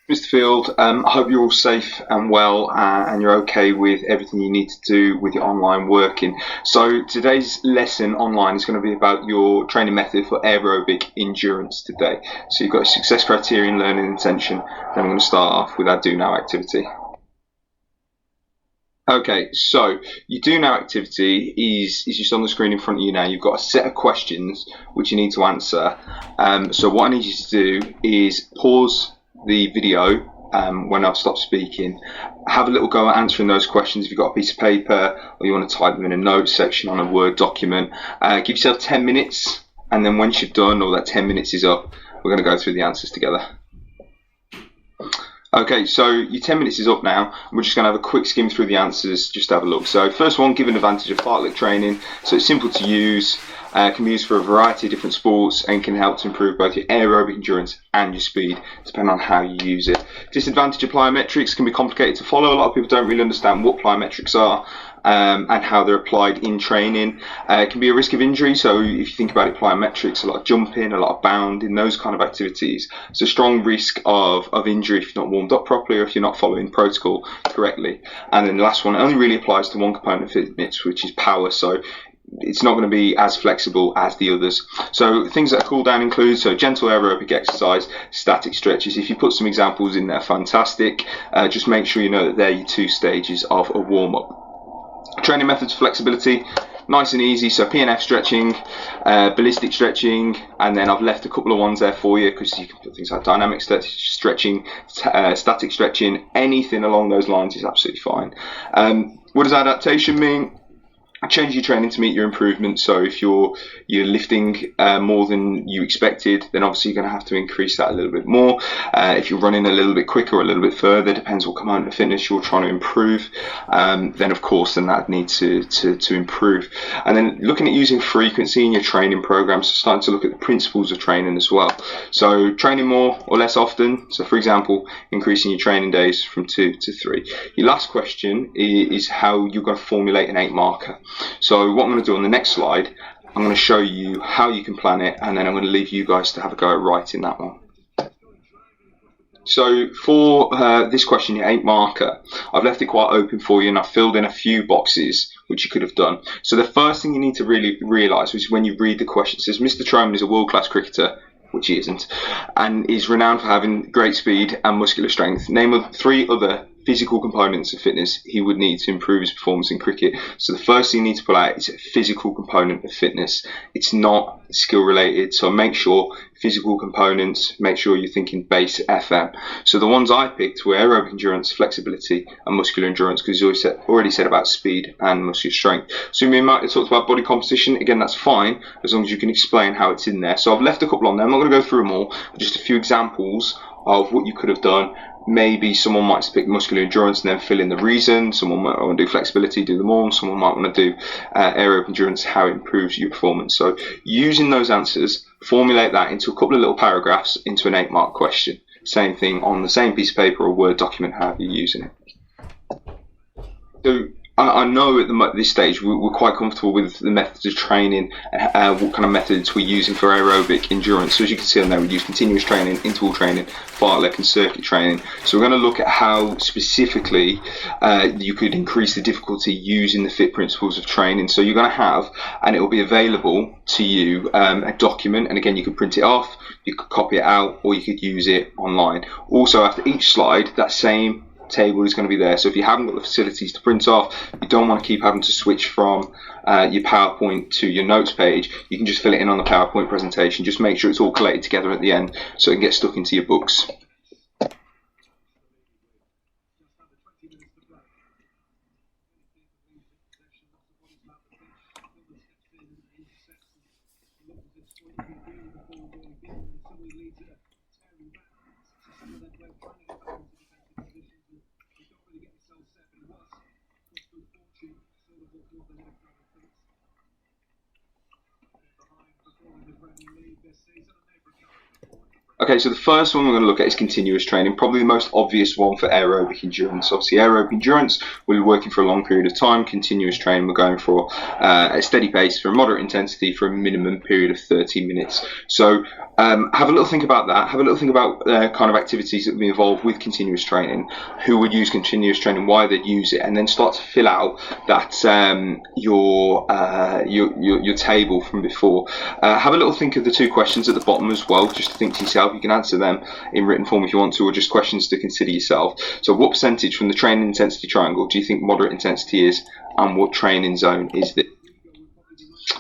Mr. Field, I hope you're all safe and well, and you're okay with everything you need to do with your online working. So today's lesson online is going to be about your training method for aerobic endurance today. So you've got a success criterion, learning intention. Then I'm going to start off with our do now activity. Okay, so your do now activity is just on the screen in front of you now. You've got a set of questions which you need to answer. So what I need you to do is pause the video when I've stopped speaking. Have a little go at answering those questions if you've got a piece of paper or you want to type them in a notes section on a Word document. Give yourself 10 minutes, and then once you've done, or that 10 minutes is up, we're going to go through the answers together. Okay, so your 10 minutes is up now. We're just going to have a quick skim through the answers, just to have a look. So first one, give an advantage of fartlek training. So it's simple to use, can be used for a variety of different sports, and can help to improve both your aerobic endurance and your speed, depending on how you use it. Disadvantage of plyometrics can be complicated to follow. A lot of people don't really understand what plyometrics are. And how they're applied in training. It can be a risk of injury, so if you think about it, plyometrics, a lot of jumping, a lot of bounding, those kind of activities. It's a strong risk of injury if you're not warmed up properly or if you're not following protocol correctly. And then the last one, it only really applies to one component of fitness, which is power. So it's not going to be as flexible as the others. So things that are cool down include gentle aerobic exercise, static stretches. If you put some examples in there, fantastic. Just make sure you know that they're your 2 stages of a warm-up. Training methods, flexibility, nice and easy. So PNF stretching, ballistic stretching, and then I've left a couple of ones there for you because you can put things like dynamic stretching, static stretching, anything along those lines is absolutely fine. What does adaptation mean? Change your training to meet your improvements. So if you're lifting more than you expected, then obviously you're going to have to increase that a little bit more. If you're running a little bit quicker or a little bit further, depends what component of fitness you're trying to improve, then of course that needs to improve. And then looking at using frequency in your training programs, so starting to look at the principles of training as well. So training more or less often. So for example, increasing your training days from 2 to 3. Your last question is how you're going to formulate an 8 marker. So what I'm going to do on the next slide, I'm going to show you how you can plan it, and then I'm going to leave you guys to have a go at writing that one. So for this question, your 8 marker, I've left it quite open for you, and I've filled in a few boxes which you could have done. So the first thing you need to really realise is when you read the question, it says Mr. Truman is a world-class cricketer, which he isn't, and is renowned for having great speed and muscular strength. Name of 3 other physical components of fitness he would need to improve his performance in cricket. So the first thing you need to pull out is a physical component of fitness. It's not skill related, so make sure physical components, make sure you're thinking base FM. So the ones I picked were aerobic endurance, flexibility and muscular endurance, because you already said about speed and muscular strength. So we might have talked about body composition. Again, that's fine as long as you can explain how it's in there. So I've left a couple on there. I'm not going to go through them all, but just a few examples of what you could have done. Maybe someone might pick muscular endurance and then fill in the reason. Someone might want to do flexibility, do them all. Someone might want to do aerobic endurance, how it improves your performance. So using those answers, formulate that into a couple of little paragraphs into an 8-mark question. Same thing on the same piece of paper or Word document, however you're using it. So I know at this stage we're quite comfortable with the methods of training and what kind of methods we're using for aerobic endurance. So as you can see on there, we use continuous training, interval training, fartlek and circuit training. So we're going to look at how specifically you could increase the difficulty using the FIT principles of training. So you're going to have, and it will be available to you, a document, and again you could print it off, you could copy it out, or you could use it online. Also after each slide, that same table is going to be there. So if you haven't got the facilities to print off, you don't want to keep having to switch from your PowerPoint to your notes page, you can just fill it in on the PowerPoint presentation. Just make sure it's all collated together at the end so it can get stuck into your books. Okay, so the first one we're going to look at is continuous training, probably the most obvious one for aerobic endurance. Obviously, aerobic endurance, we're working for a long period of time. Continuous training, we're going for a steady pace for a moderate intensity for a minimum period of 30 minutes. So have a little think about that. Have a little think about kind of activities that would be involved with continuous training, who would use continuous training, why they'd use it, and then start to fill out that your table from before. Have a little think of the two questions at the bottom as well, just to think to yourself. You can answer them in written form if you want to, or just questions to consider yourself. So what percentage from the training intensity triangle do you think moderate intensity is, and what training zone is this?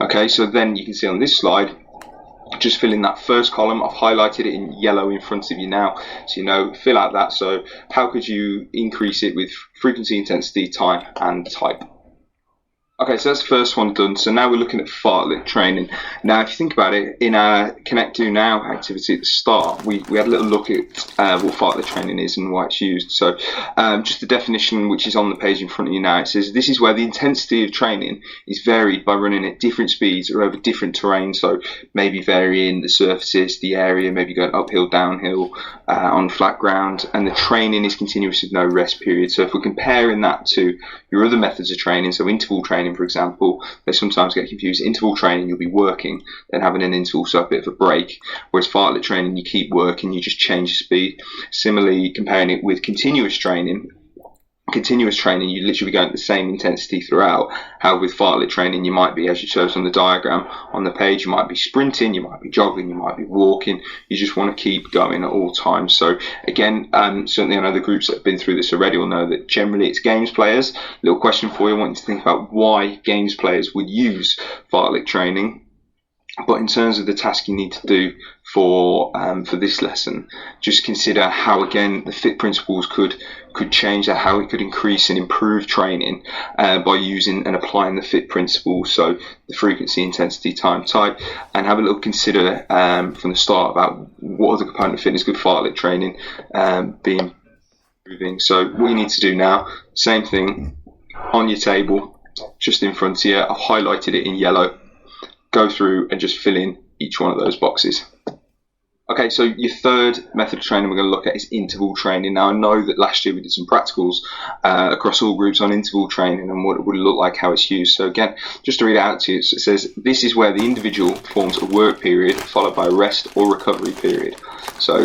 Okay, so then you can see on this slide, just fill in that first column. I've highlighted it in yellow in front of you now, so you know, fill out that. So how could you increase it with frequency, intensity, time and type? Okay, so that's the first one done. So now we're looking at fartlek training. Now, if you think about it, in our Connect Do Now activity at the start, we had a little look at what fartlek training is and why it's used. So just the definition, which is on the page in front of you now, it says this is where the intensity of training is varied by running at different speeds or over different terrain. So maybe varying the surfaces, the area, maybe going uphill, downhill, on flat ground, and the training is continuous with no rest period. So if we're comparing that to your other methods of training, so interval training, for example, they sometimes get confused. Interval training, you'll be working, then having an interval, so a bit of a break. Whereas fartlek training, you keep working, you just change the speed. Similarly, comparing it with continuous training, you literally be going at the same intensity throughout. How with fartlek training, you might be, as you shows on the diagram on the page, you might be sprinting, you might be jogging, you might be walking. You just want to keep going at all times. So again, certainly I know the groups that have been through this already will know that generally it's games players. Little question for you, I want you to think about why games players would use fartlek training. But in terms of the task you need to do for this lesson, just consider how, again, the fit principles could change that, how it could increase and improve training by using and applying the fit principles. So the frequency, intensity, time, type, and have a little consider from the start about what other component of fitness could fartlek training be improving. So what you need to do now, same thing on your table, just in front of you. I've highlighted it in yellow. Go through and just fill in each one of those boxes. Okay, so your third method of training we're going to look at is interval training. Now, I know that last year we did some practicals across all groups on interval training and what it would look like, how it's used. So again, just to read it out to you, it says this is where the individual performs a work period followed by a rest or recovery period. So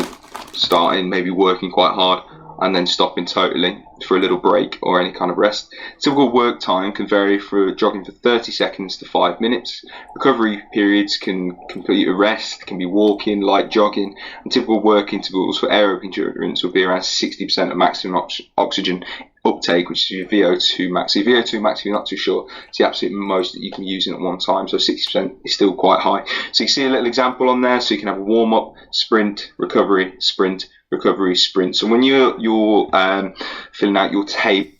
starting, maybe working quite hard, and then stopping totally for a little break or any kind of rest. Typical work time can vary from jogging for 30 seconds to 5 minutes. Recovery periods can complete a rest, can be walking, light jogging, and typical work intervals for aerobic endurance will be around 60% of maximum oxygen uptake, which is your VO2 max. Your VO2 max, if you're not too sure, it's the absolute most that you can use at one time, so 60% is still quite high. So you see a little example on there, so you can have a warm-up, sprint, recovery, sprint, recovery, sprint. So when you're filling out your table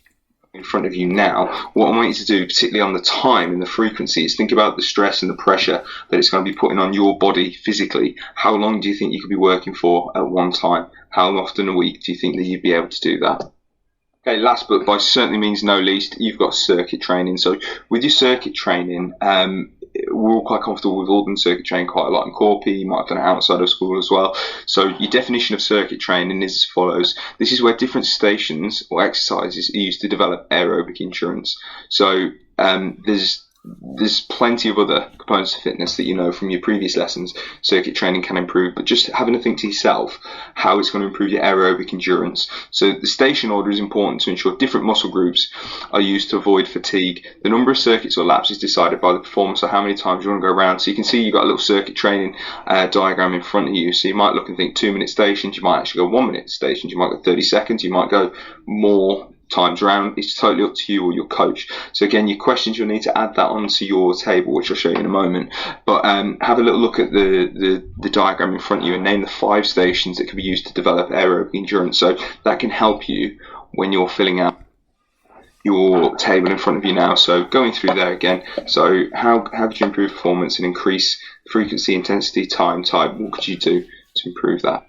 in front of you now, what I want you to do, particularly on the time and the frequency, is think about the stress and the pressure that it's going to be putting on your body physically. How long do you think you could be working for at one time? How often a week do you think that you'd be able to do that? Okay, last but by certainly means no least, you've got circuit training. So with your circuit training, we're all quite comfortable with all done circuit training quite a lot in Corpy. You might have done it outside of school as well. So your definition of circuit training is as follows. This is where different stations or exercises are used to develop aerobic endurance. So there's plenty of other components of fitness that you know from your previous lessons circuit training can improve, but just having to think to yourself how it's going to improve your aerobic endurance. So the station order is important to ensure different muscle groups are used to avoid fatigue. The number of circuits or laps is decided by the performance, so how many times you want to go around. So you can see you've got a little circuit training diagram in front of you. So you might look and think 2-minute stations, you might actually go 1-minute stations, you might go 30 seconds, you might go more times round. It's totally up to you or your coach. So again, your questions, you'll need to add that onto your table, which I'll show you in a moment. But have a little look at the diagram in front of you and name the 5 stations that can be used to develop aerobic endurance. So that can help you when you're filling out your table in front of you now. So going through there again, so how could you improve performance and increase frequency, intensity, time, type? What could you do to improve that?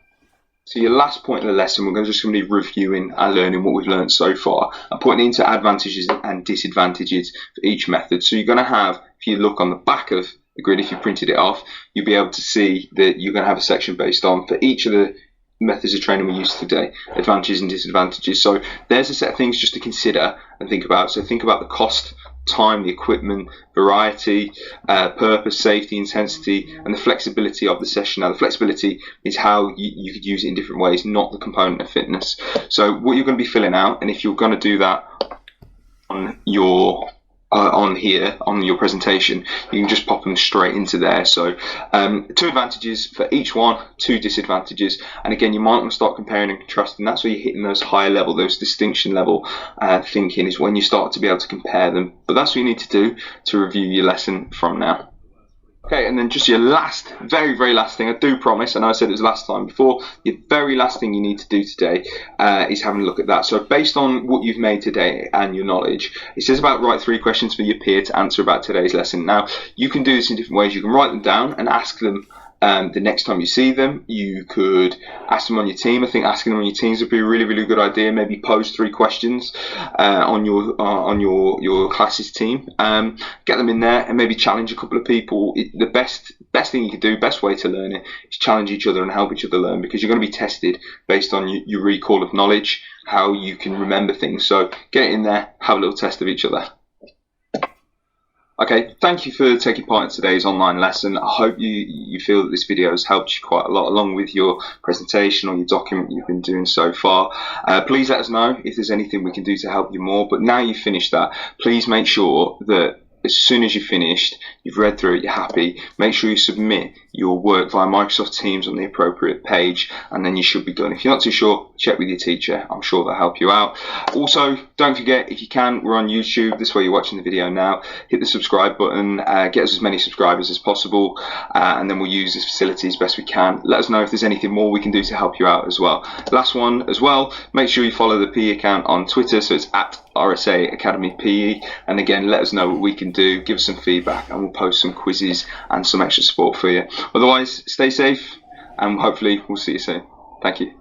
So your last point of the lesson, we're just going to be reviewing and learning what we've learned so far and pointing into advantages and disadvantages for each method. So you're going to have, if you look on the back of the grid, if you printed it off, you'll be able to see that you're going to have a section based on for each of the methods of training we used today, advantages and disadvantages. So there's a set of things just to consider and think about. So think about the cost, time, the equipment, variety, purpose, safety, intensity, and the flexibility of the session. Now, the flexibility is how you could use it in different ways, not the component of fitness. So what you're going to be filling out, and if you're going to do that on your on here on your presentation, you can just pop them straight into there. So 2 advantages for each one, 2 disadvantages, and again you might want to start comparing and contrasting. That's where you're hitting those higher level, those distinction level thinking, is when you start to be able to compare them. But that's what you need to do to review your lesson from now. Okay, and then just your last, very, very last thing, I do promise, I know I said it was last time before, your very last thing you need to do today is having a look at that. So based on what you've made today and your knowledge, it says about write 3 questions for your peer to answer about today's lesson. Now, you can do this in different ways. You can write them down and ask them the next time you see them. You could ask them on your team. I think asking them on your teams would be a really, really good idea. Maybe pose 3 questions on your class's team. Get them in there and maybe challenge a couple of people. The best thing you could do, best way to learn it, is challenge each other and help each other learn, because you're going to be tested based on your recall of knowledge, how you can remember things. So get it in there, have a little test of each other. Okay, thank you for taking part in today's online lesson. I hope you feel that this video has helped you quite a lot, along with your presentation or your document you've been doing so far. Please let us know if there's anything we can do to help you more. But now you've finished that, please make sure that as soon as you've finished, you've read through it, you're happy, make sure you submit your work via Microsoft Teams on the appropriate page, and then you should be done. If you're not too sure, check with your teacher. I'm sure they'll help you out. Also, don't forget, if you can, we're on YouTube. This way you're watching the video now. Hit the subscribe button, get us as many subscribers as possible, and then we'll use this facility as best we can. Let us know if there's anything more we can do to help you out as well. Last one as well, make sure you follow the PE account on Twitter, so it's at RSA Academy PE, and again, let us know what we can do, give us some feedback, and we'll post some quizzes and some extra support for you. Otherwise, stay safe, and hopefully we'll see you soon. Thank you.